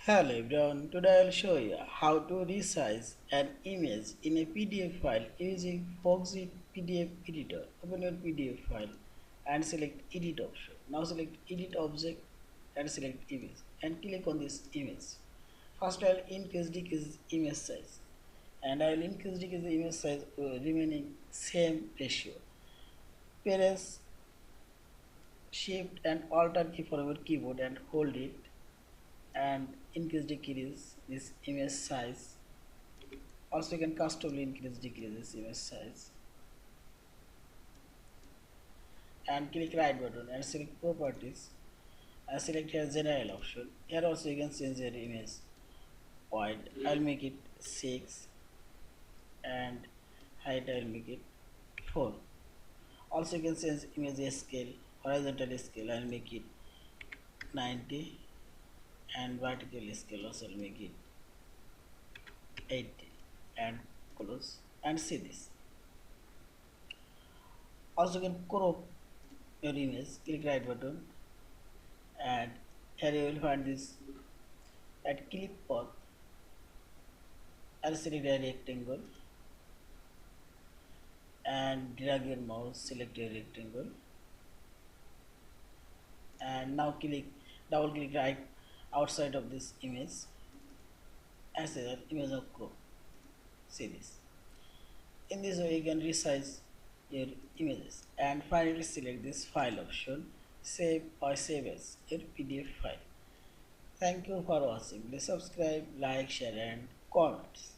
Hello everyone, today I will show you how to resize an image in a PDF file using Foxit PDF Editor. Open your PDF file and select Edit option. Now select Edit Object and select Image and click on this image. First I will decrease image size and I will decrease the image size remaining same ratio. Press Shift and Alt key from your keyboard and hold it and decrease this image size. Also you can customly decrease this image size and click right button and select properties and select here general option. Here also you can change your image wide. I'll make it 6 and height I'll make it 4. Also you can change image scale, horizontal scale I'll make it 90 and vertical scale also I'll make it 80 and close and see this. Also you can crop your image, click right button and here you will find this at clip path and select a rectangle and drag your mouse, select a rectangle and now double click right outside of this image and say that image of crop. See this. In this way you can resize your images and finally select this file option, save or save as your PDF file. Thank you for watching. Please subscribe, like, share and comments.